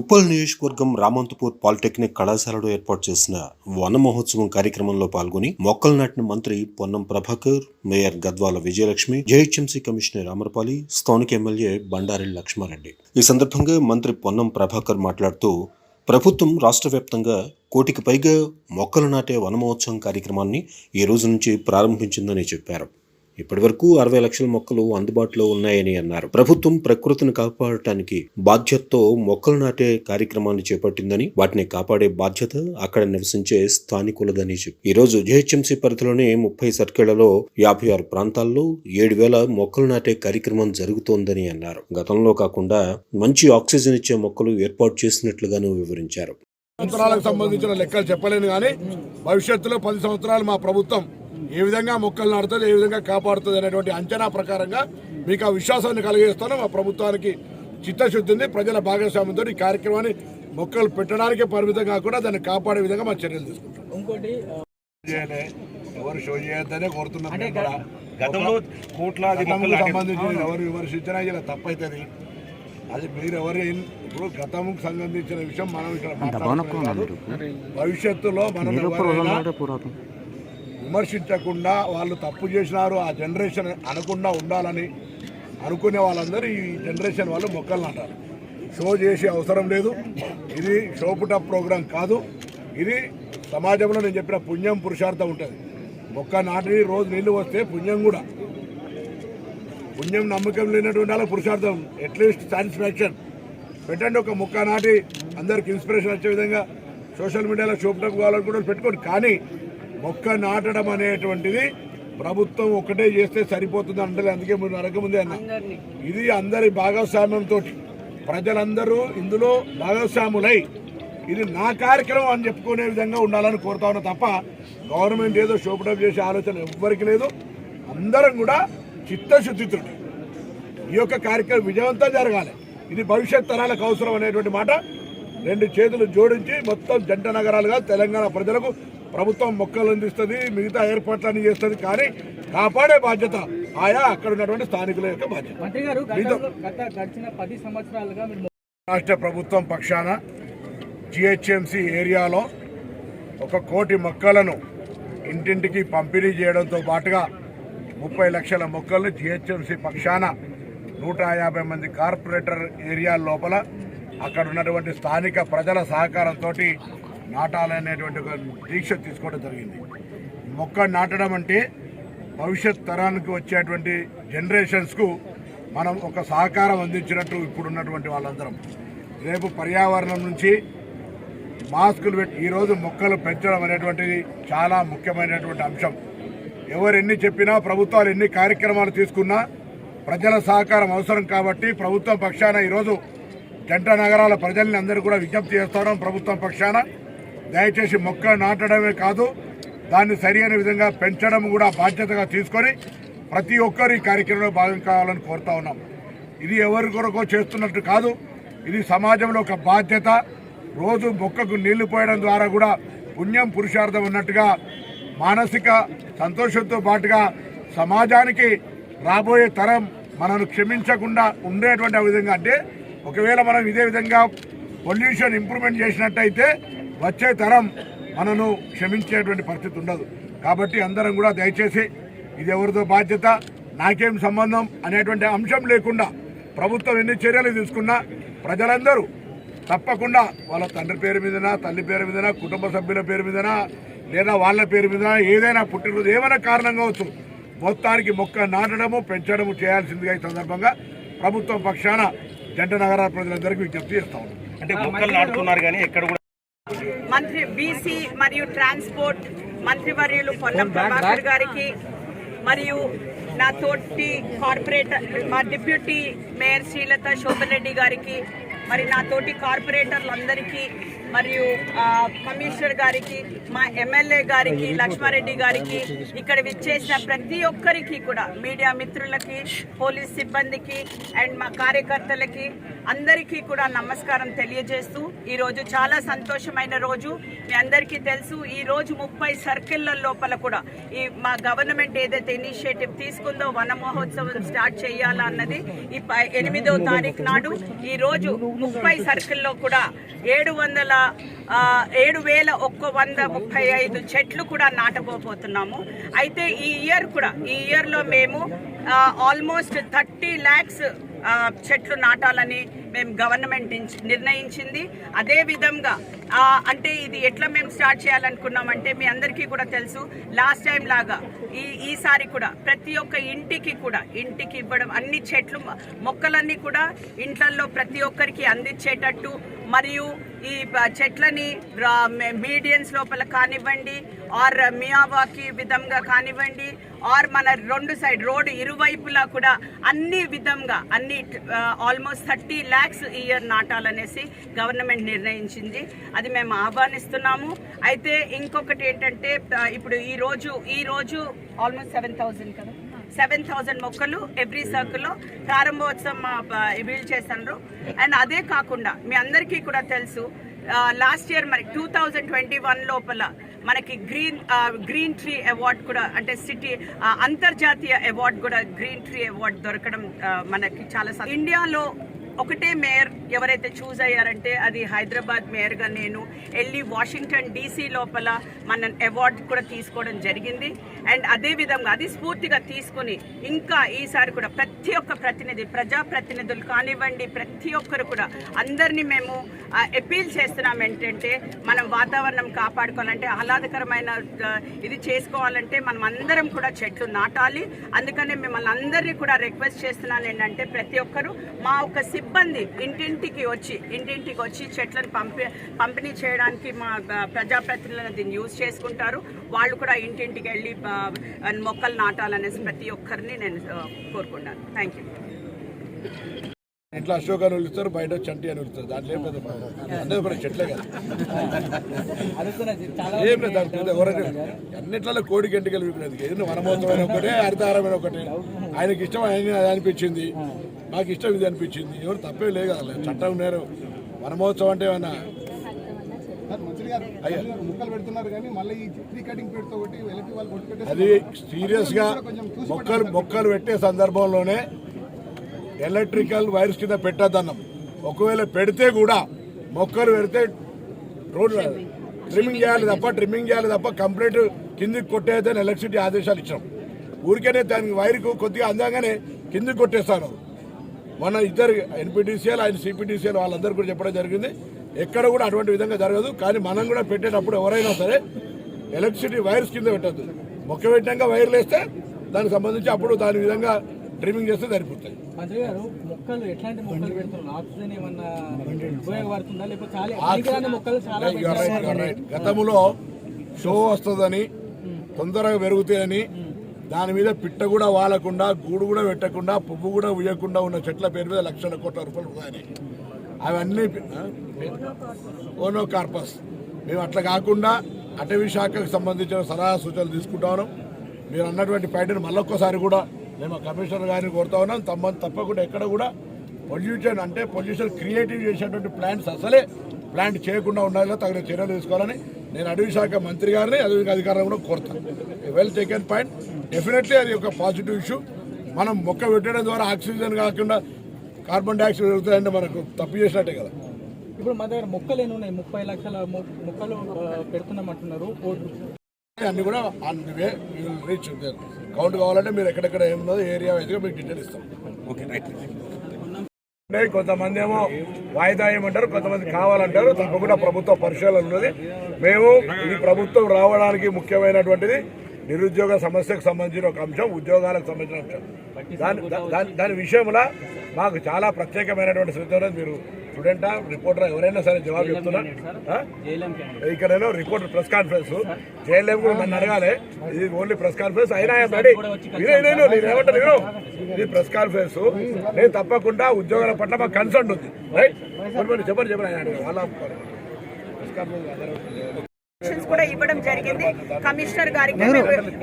ఉప్పల్ నియోజకవర్గం రామంతపూర్ పాలిటెక్నిక్ కళాశాలలో ఏర్పాటు చేసిన వన మహోత్సవం కార్యక్రమంలో పాల్గొని మొక్కలు నాటిన మంత్రి Ponnam Prabhakar, mayor Gadwal Vijayalakshmi, GHMC commissioner Amrapali, స్థానిక ఎమ్మెల్యే బండారి లక్ష్మారెడ్డి. ఈ సందర్భంగా మంత్రి పొన్నం ప్రభాకర్ మాట్లాడుతూ ప్రభుత్వం రాష్ట్ర వ్యాప్తంగా 1 కోటికి పైగా మొక్కలు నాటే వన మహోత్సవం కార్యక్రమాన్ని ఈ రోజు నుంచి ప్రారంభించిందని చెప్పారు. ఇప్పటి వరకు 60 లక్షల మొక్కలు అందుబాటులో ఉన్నాయని అన్నారు. ప్రభుత్వం ప్రకృతిని కాపాడటానికి బాధ్యతతో మొక్కలు నాటే కార్యక్రమాన్ని చేపట్టిందని, వాటిని కాపాడే బాధ్యత అక్కడ నివసించే స్థానికులదని చెప్పి ఈ రోజు జెహెచ్ఎంసీ పరిధిలోని 30 సర్కిళ్లలో 56 ప్రాంతాల్లో 7,000 మొక్కలు నాటే కార్యక్రమం జరుగుతోందని అన్నారు. గతంలో కాకుండా మంచి ఆక్సిజన్ ఇచ్చే మొక్కలు ఏర్పాటు చేసినట్లుగాను వివరించారు. సంవత్సరాలకు సంబంధించిన లెక్కలు చెప్పలేను కానీ భవిష్యత్తులో 10 సంవత్సరాలు మా ప్రభుత్వం ఏ విధంగా మొక్కలు నాటుతుంది, ఏ విధంగా కాపాడుతుంది అనేటువంటి అంచనా ప్రకారంగా మీకు ఆ విశ్వాసాన్ని కలిగేస్తాను. మా ప్రభుత్వానికి చిత్తశుద్ధి ఉంది. ప్రజల భాగస్వామ్యంతో ఈ కార్యక్రమాన్ని మొక్కలు పెట్టడానికే పరిమితం కాకుండా దాన్ని కాపాడే విధంగా మా చర్యలు తీసుకుంటాం. ఇంకోటి ఎవరు షో చేయొద్దనే కోరుతున్నాం. సంబంధించి ఎవరు విమర్శించినా ఇలా తప్పవుతుంది. అది మీరు ఎవరు ఇప్పుడు గతంకు సంబంధించిన విషయం మనం ఇక్కడ భవిష్యత్తులో మనం విమర్శించకుండా వాళ్ళు తప్పు చేసినారు ఆ జనరేషన్ అనకుండా ఉండాలని అనుకునే వాళ్ళందరూ ఈ జనరేషన్ వాళ్ళు మొక్కలు నాటారు. షో చేసే అవసరం లేదు. ఇది షోపుట ప్రోగ్రాం కాదు. ఇది సమాజంలో నేను చెప్పిన పుణ్యం పురుషార్థం ఉంటుంది. మొక్క నాటి రోజు నీళ్లు వస్తే పుణ్యం కూడా, పుణ్యం నమ్మకం లేనటువంటి వాళ్ళ పురుషార్థం అట్లీస్ట్ సాటిస్ఫాక్షన్ పెట్టండి. ఒక మొక్క నాటి అందరికి ఇన్స్పిరేషన్ వచ్చే విధంగా సోషల్ మీడియాలో షోపుటప్ కావాలనుకుంటే పెట్టుకోండి. కానీ మొక్క నాటడం అనేటువంటిది ప్రభుత్వం ఒక్కటే చేస్తే సరిపోతుంది అంటే, అందుకే మీరు అడగముందే అన్న, ఇది అందరి భాగస్వామ్యంతో ప్రజలందరూ ఇందులో భాగస్వాములై ఇది నా కార్యక్రమం అని చెప్పుకునే విధంగా ఉండాలని కోరుతా ఉన్నా తప్ప గవర్నమెంట్ ఏదో షోపుటప్ చేసే ఆలోచన ఎవ్వరికి లేదు. అందరం కూడా చిత్తశుద్ధితో ఈ యొక్క కార్యక్రమం విజయవంతం జరగాలి. ఇది భవిష్యత్ తరాలకు అవసరం అనేటువంటి మాట 2 చేతులు జోడించి మొత్తం జంట నగరాలుగా తెలంగాణ ప్రజలకు ప్రభుత్వం మొక్కలు అందిస్తుంది, మిగతా ఏర్పాట్లన్నీ చేస్తుంది. కానీ కాపాడే బాధ్యత ఆయా అక్కడ ఉన్నటువంటి స్థానికుల యొక్క బాధ్యత. రాష్ట్ర ప్రభుత్వం పక్షాన జిహెచ్ఎంసీ ఏరియాలో 1 కోటి మొక్కలను ఇంటింటికి పంపిణీ చేయడంతో పాటుగా 30 లక్షల మొక్కలను జిహెచ్ఎంసీ పక్షాన 150 మంది కార్పొరేటర్ ఏరియా లోపల అక్కడ ఉన్నటువంటి స్థానిక ప్రజల సహకారంతో నాటాలనేటువంటి ఒక దీక్ష తీసుకోవడం జరిగింది. మొక్క నాటడం అంటే భవిష్యత్ తరానికి వచ్చేటువంటి జనరేషన్స్కు మనం ఒక సహకారం అందించినట్టు ఇప్పుడున్నటువంటి వాళ్ళందరం. రేపు పర్యావరణం నుంచి మాస్కులు పెట్టి ఈరోజు మొక్కలు పెంచడం అనేటువంటిది చాలా ముఖ్యమైనటువంటి అంశం. ఎవరు ఎన్ని చెప్పినా, ప్రభుత్వాలు ఎన్ని కార్యక్రమాలు తీసుకున్నా ప్రజల సహకారం అవసరం. కాబట్టి ప్రభుత్వం పక్షాన ఈరోజు జంట నగరాల ప్రజల్ని అందరూ కూడా విజ్ఞప్తి చేస్తున్నాం. ప్రభుత్వం పక్షాన దయచేసి మొక్క నాటడమే కాదు, దాన్ని సరైన విధంగా పెంచడం కూడా బాధ్యతగా తీసుకొని ప్రతి ఒక్కరు ఈ కార్యక్రమంలో భాగం కావాలని కోరుతా ఉన్నాం. ఇది ఎవరి కొరకో చేస్తున్నట్టు కాదు, ఇది సమాజంలో ఒక బాధ్యత. రోజు మొక్కకు నీళ్లు పోయడం ద్వారా కూడా పుణ్యం పురుషార్థం ఉన్నట్టుగా మానసిక సంతోషంతో పాటుగా సమాజానికి రాబోయే తరం మనను క్షమించకుండా ఉండేటువంటి విధంగా, అంటే ఒకవేళ మనం ఇదే విధంగా పొల్యూషన్ ఇంప్రూవ్మెంట్ చేసినట్టయితే వచ్చే తరం మనను క్షమించేటువంటి పరిస్థితి ఉండదు. కాబట్టి అందరం కూడా దయచేసి ఇది ఎవరిదో బాధ్యత, నాకేం సంబంధం అనేటువంటి అంశం లేకుండా ప్రభుత్వం ఎన్ని చర్యలు తీసుకున్నా ప్రజలందరూ తప్పకుండా వాళ్ళ తండ్రి పేరు మీదనా, తల్లి పేరు మీదనా, కుటుంబ సభ్యుల పేరు మీదనా, లేదా వాళ్ళ పేరు మీదనా, ఏదైనా పుట్టినరోజు ఏమైనా కారణం కావచ్చు, మొత్తానికి మొక్క నాటడము పెంచడము చేయాల్సిందిగా ఈ సందర్భంగా ప్రభుత్వం పక్షాన జంట నగరాల ప్రజలందరికీ విజ్ఞప్తి చేస్తా ఉన్నాం. అంటే మొక్కలు నాటుతున్నారు కానీ ఎక్కడ కూడా మంత్రి బీసీ మరియు ట్రాన్స్పోర్ట్ మంత్రివర్యులు పొన్నం ప్రభాకర్ గారికి మరియు నా తోటి కార్పొరేటర్ మా డిప్యూటీ మేయర్ శ్రీలత శోభన్ రెడ్డి గారికి మరి నా తోటి కార్పొరేటర్లందరికీ మరియు కమిషనర్ గారికి, మా ఎమ్మెల్యే గారికి, లక్ష్మారెడ్డి గారికి, ఇక్కడ విచ్చేసిన ప్రతి ఒక్కరికి కూడా, మీడియా మిత్రులకి, పోలీస్ సిబ్బందికి అండ్ మా కార్యకర్తలకి అందరికీ కూడా నమస్కారం తెలియజేస్తూ, ఈరోజు చాలా సంతోషమైన రోజు. మీ అందరికీ తెలుసు, ఈ రోజు 30 సర్కిళ్ల లోపల కూడా ఈ మా గవర్నమెంట్ ఏదైతే ఇనిషియేటివ్ తీసుకుందో వన మహోత్సవం స్టార్ట్ చేయాలా అన్నది ఈ 8వ తారీఖు నాడు ఈ రోజు 30 సర్కిల్లో కూడా 7,135 చెట్లు కూడా నాటబోతున్నాము. అయితే ఈ ఇయర్లో మేము ఆల్మోస్ట్ 30 lakhs చెట్లు నాటాలని మేము గవర్నమెంట్ నిర్ణయించింది. అదే విధంగా అంటే ఇది ఎట్లా మేము స్టార్ట్ చేయాలనుకున్నామంటే, మీ అందరికీ కూడా తెలుసు, లాస్ట్ టైం లాగా ఈసారి కూడా ప్రతి ఒక్క ఇంటికి ఇవ్వడం, అన్ని చెట్లు మొక్కలన్నీ కూడా ఇంట్లల్లో ప్రతి ఒక్కరికి అందించేటట్టు, మరియు ఈ చెట్లని మీడియన్స్ లోపల కానివ్వండి, ఆర్ మియావాకి విధంగా కానివ్వండి, ఆర్ మన 2 సైడ్ రోడ్డు ఇరువైపులా కూడా అన్ని విధంగా ఆల్మోస్ట్ 30 lakhs ఈ ఇయర్ నాటాలనేసి గవర్నమెంట్ నిర్ణయించింది. అది మేము ఆహ్వానిస్తున్నాము. అయితే ఇంకొకటి ఏంటంటే, ఇప్పుడు ఈ రోజు ఆల్మోస్ట్ 7,000 కదా, 7,000 మొక్కలు ఎవ్రీ సర్కిల్లో ప్రారంభోత్సవం వీళ్ళు చేస్తున్నారు. అండ్ అదే కాకుండా మీ అందరికీ కూడా తెలుసు, లాస్ట్ ఇయర్ మరి 2021 లోపల మనకి గ్రీన్ ట్రీ అవార్డ్ కూడా, అంటే సిటీ అంతర్జాతీయ అవార్డు కూడా, గ్రీన్ ట్రీ అవార్డు దొరకడం మనకి చాలా ఇండియాలో ఒకటే మేయర్ ఎవరైతే చూస్ అయ్యారంటే అది హైదరాబాద్ మేయర్గా నేను వెళ్ళి వాషింగ్టన్ DC లోపల మన అవార్డు కూడా తీసుకోవడం జరిగింది. అండ్ అదేవిధంగా అది స్ఫూర్తిగా తీసుకుని ఇంకా ఈసారి కూడా ప్రతి ఒక్క ప్రజాప్రతినిధులు కానివ్వండి, ప్రతి ఒక్కరు కూడా అందరినీ మేము అపీల్ చేస్తున్నాం ఏంటంటే, మనం వాతావరణం కాపాడుకోవాలంటే, ఆహ్లాదకరమైన ఇది చేసుకోవాలంటే మనం అందరం కూడా చెట్లు నాటాలి. అందుకనే మిమ్మల్ని అందరినీ కూడా రిక్వెస్ట్ చేస్తున్నాను ఏంటంటే, ప్రతి ఒక్కరు మా ఒక సిబ్బంది ఇంటింటికి వచ్చి చెట్లను పంపిణీ చేయడానికి మా ప్రజాప్రతినిధులను దీన్ని యూజ్ చేసుకుంటారు. వాళ్ళు కూడా ఇంటింటికి వెళ్ళి మొక్కలు నాటాలనేసి ప్రతి ఒక్కరిని నేను కోరుకున్నాను. Thank you. ఇంట్లో అశోక్ అని పిలుస్తారు, బయట చంటి అని పిలుస్తారు. దాంట్లో ఏం పెద్ద అందరూ కూడా చెట్లే కదా, ఏం లేదు దాంట్లో ఎవరైనా అన్నిట్లలో కోడి గంటకి వెళ్ళిపోయినది. ఏదైనా వనమోత్సవమైన ఒకటే, హరితహారమైన ఒకటే. ఆయనకి ఇష్టం ఆయన అది అనిపించింది, నాకు ఇష్టం ఇది అనిపించింది. ఎవరు తప్పే లేదు కదా, చట్టం నేరు. వనమహోత్సవం అంటే ఏమన్నా అది సీరియస్ గా మొక్కలు పెట్టే సందర్భంలోనే ఎలక్ట్రికల్ వైర్స్ కింద పెట్టద్దన్నాం. ఒకవేళ పెడితే కూడా మొక్కలు పెడితే రోడ్ ట్రిమ్మింగ్ చేయాలి తప్ప కంప్లీట్ కిందికి కొట్టేదని ఎలక్ట్రిసిటీ ఆదేశాలు ఇచ్చాం. ఊరికేనే దానికి వైర్కు కొద్దిగా అందంగానే కిందికి కొట్టేస్తాను. మన ఇద్దరు NPTCL ఆయన CPTCL వాళ్ళందరూ కూడా చెప్పడం జరిగింది. ఎక్కడ కూడా అటువంటి విధంగా జరగదు. కానీ మనం కూడా పెట్టేటప్పుడు ఎవరైనా సరే ఎలక్ట్రిసిటీ వైర్స్ కింద పెట్టద్దు. మొక్క పెట్టాక వైర్లు వేస్తే దానికి సంబంధించి అప్పుడు దాని విధంగా ట్రిమ్మింగ్ చేస్తే సరిపోతాయి. మంత్రి గారు, మొక్కలు ఎట్లాంటి మొక్కలు పెడుతున్నారు? ఆక్సిజన్ ఏమన్నా ఉపయోగపడుతుందా? లేకపోతే గతంలో షో వస్తుందని, తొందరగా పెరుగుతాయని, దాని మీద పిట్ట కూడా వాలకుండా, గూడు కూడా పెట్టకుండా, పువ్వు కూడా ఉయ్యకుండా ఉన్న చెట్ల పేరు మీద లక్షల కోట్ల రూపాయలు ఉన్నాయని, అవన్నీ ఓనోకార్పస్. మేము అట్లా కాకుండా అటవీ శాఖకు సంబంధించిన సలహా సూచనలు తీసుకుంటాను. మీరు అన్నటువంటి పాయింట్ని మళ్ళొక్కసారి కూడా మేము కమిషనర్ గారిని కోరుతా ఉన్నాం. తప్పకుండా ఎక్కడ కూడా పొల్యూషన్ క్రియేటివ్ చేసేటువంటి ప్లాంట్స్ అసలే ప్లాంట్ చేయకుండా ఉండాలి, తగిన చర్యలు తీసుకోవాలని నేను అటవీ శాఖ మంత్రి గారిని అధికారులను కూడా కోరుతాను. Well taken point. డెఫినెట్లీ అది ఒక పాజిటివ్ ఇష్యూ. మనం మొక్క పెట్టడం ద్వారా ఆక్సిజన్ కాకుండా కార్బన్ డైఆక్సైడ్ పెరుగుతాయంటే మనకు తప్పు చేసినట్టే కదా. ఇప్పుడు మా దగ్గర మొక్కలు ఎన్ని ఉన్నాయి? 30 లక్షల మొక్కలు పెడుతున్నామంటున్నారు. అన్ని కూడా రీచ్ కౌంట్ కావాలంటే మీరు ఎక్కడెక్కడ ఏమున్నదో ఏరియా వైజ్గా మీకు డీటెయిల్ ఇస్తాం. కొంతమంది ఏమో వాయిదా ఏమంటారు, కొంతమంది కావాలంటారు. తప్పకుండా ప్రభుత్వ పరిశీలన ఉన్నది. మేము ఈ ప్రభుత్వం రావడానికి ముఖ్యమైనటువంటిది నిరుద్యోగ సమస్యకు సంబంధించిన ఒక అంశం, ఉద్యోగాలకు సంబంధించిన అంశం. దాని విషయంలో మాకు చాలా ప్రత్యేకమైనటువంటి శ్రద్ధ ఉన్నది. మీరు స్టూడెంటా, రిపోర్టర్ ఎవరైనా సరే జవాబు చెప్తున్నారు. ఇక్కడేనో రిపోర్టర్ ప్రెస్ కాన్ఫరెన్స్, JLM కూడా నన్ను అడగాలి. ఇది ఓన్లీ ప్రెస్ కాన్ఫరెన్స్ అయినా రెడీ. నేనేమంటాను, నేను ఇది ప్రెస్ కాన్ఫరెన్స్. నేను తప్పకుండా ఉద్యోగాల పట్ల మాకు కన్సర్న్ ఉంది. రైట్, చెప్పండి ఆయన వాళ్ళ కూడా ఇవ్వడం జరిగింది కమిషనర్ గారికి. మేము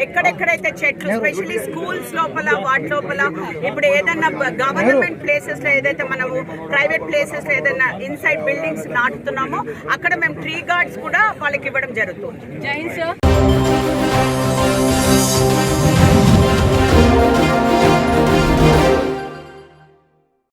ఎక్కడెక్కడైతే చెట్లు స్పెషల్లీ స్కూల్స్ లోపల వాటి లోపల ఇప్పుడు ఏదైనా గవర్నమెంట్ ప్లేసెస్ లో ఏదైతే మనము ప్రైవేట్ ప్లేసెస్ లో ఏదైనా ఇన్సైడ్ బిల్డింగ్స్ నాటుతున్నామో అక్కడ మేము ట్రీ గార్డ్స్ కూడా వాళ్ళకి ఇవ్వడం జరుగుతుంది. జై హింద్ సార్.